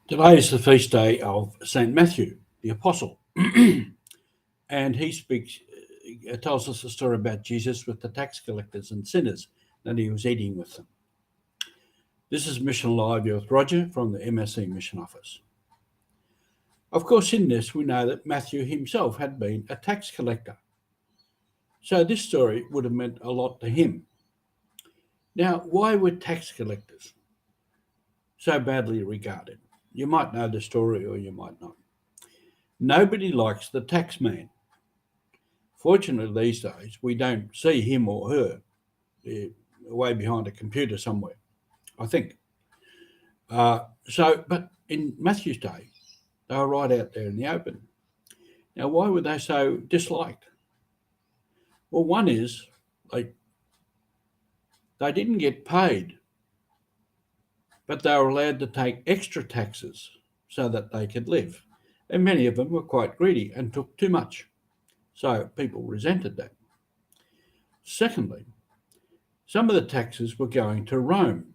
Today is the feast day of St. Matthew, the Apostle, and he tells us a story about Jesus with the tax collectors and sinners, and he was eating with them. This is Mission Live with Roger from the MSC Mission Office. Of course, in this, we know that Matthew himself had been a tax collector. So this story would have meant a lot to him. Now, why were tax collectors so badly regarded? You might know the story or you might not. Nobody likes the tax man. Fortunately, these days, we don't see him or her. They're way behind a computer somewhere, I think. But in Matthew's day, they were right out there in the open. Now, why were they so disliked? Well, one is they didn't get paid, but they were allowed to take extra taxes so that they could live. And many of them were quite greedy and took too much. So people resented that. Secondly, some of the taxes were going to Rome,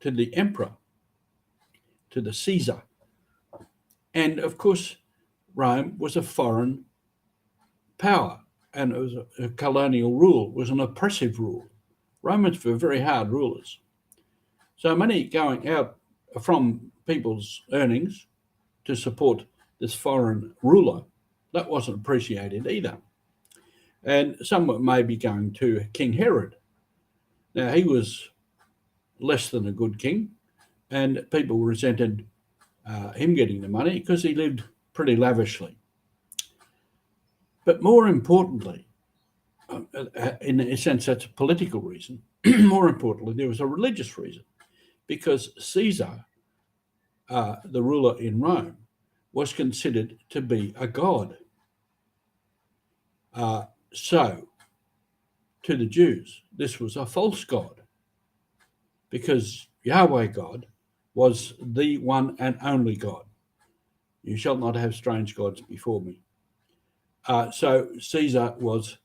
to the emperor, to the Caesar. And of course, Rome was a foreign power, and it was a colonial rule, was an oppressive rule. Romans were very hard rulers. So money going out from people's earnings to support this foreign ruler, that wasn't appreciated either. And some were maybe going to King Herod. Now, he was less than a good king, and people resented him getting the money because he lived pretty lavishly. But more importantly, in a sense, that's a political reason. More importantly, there was a religious reason, because Caesar, the ruler in Rome, was considered to be a god. So, to the Jews, this was a false god, because Yahweh God was the one and only God. You shall not have strange gods before me. So Caesar was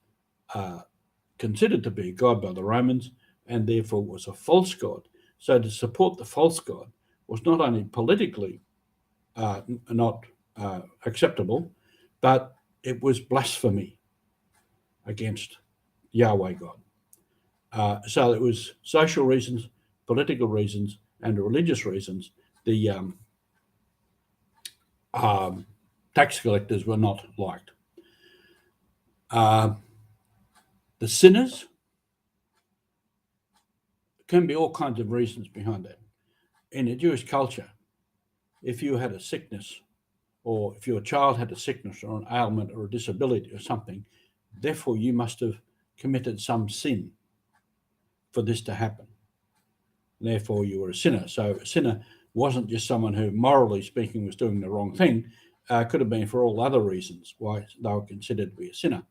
considered to be a god by the Romans, and therefore was a false god. So to support the false god was not only politically not acceptable, but it was blasphemy against Yahweh God. So it was social reasons, political reasons, and religious reasons. The tax collectors were not liked. The sinners, can be all kinds of reasons behind that. In a Jewish culture, if you had a sickness, or if your child had a sickness or an ailment or a disability or something, therefore you must have committed some sin for this to happen. Therefore you were a sinner. So a sinner wasn't just someone who, morally speaking, was doing the wrong thing. Could have been for all other reasons why they were considered to be a sinner.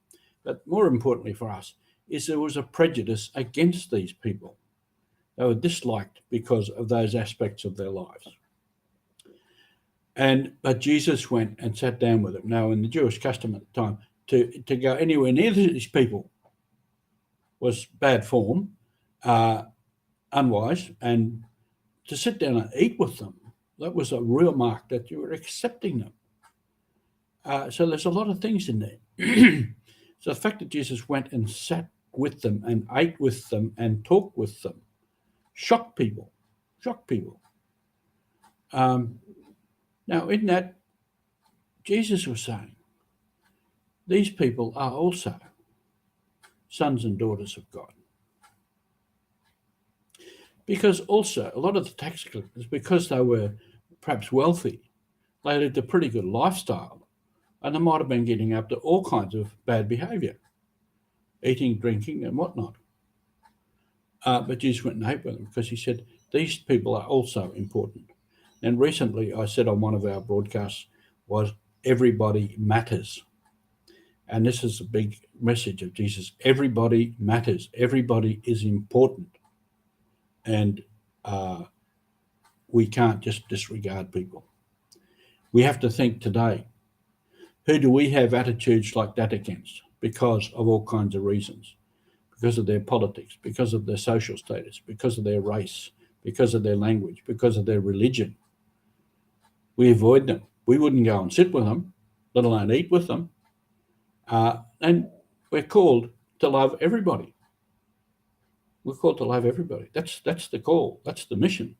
But more importantly for us is there was a prejudice against these people. They were disliked because of those aspects of their lives. But Jesus went and sat down with them. Now, in the Jewish custom at the time, to go anywhere near these people was bad form, unwise, and to sit down and eat with them, that was a real mark that you were accepting them. So there's a lot of things in there. So the fact that Jesus went and sat with them and ate with them and talked with them shocked people. Now, in that, Jesus was saying, these people are also sons and daughters of God. Because also, a lot of the tax collectors, because they were perhaps wealthy, they lived a pretty good lifestyle, and they might have been getting up to all kinds of bad behaviour, eating, drinking, and whatnot. But Jesus went and ate with them because he said, these people are also important. And recently I said on one of our broadcasts was, everybody matters. And this is a big message of Jesus. Everybody matters. Everybody is important. And we can't just disregard people. We have to think today, who do we have attitudes like that against? Because of all kinds of reasons. Because of their politics, because of their social status, because of their race, because of their language, because of their religion. We avoid them. We wouldn't go and sit with them, let alone eat with them. And we're called to love everybody. We're called to love everybody. That's the call. That's the mission.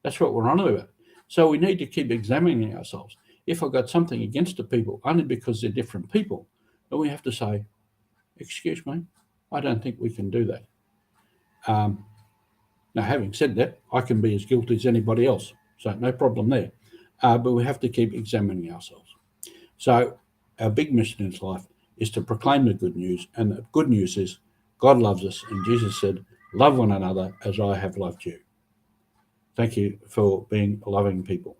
That's what we're on about. So we need to keep examining ourselves. If I've got something against the people only because they're different people, then we have to say, excuse me, I don't think we can do that. Now, having said that, I can be as guilty as anybody else, so no problem there. But we have to keep examining ourselves. So our big mission in life is to proclaim the good news, and the good news is God loves us, and Jesus said, love one another as I have loved you. Thank you for being loving people.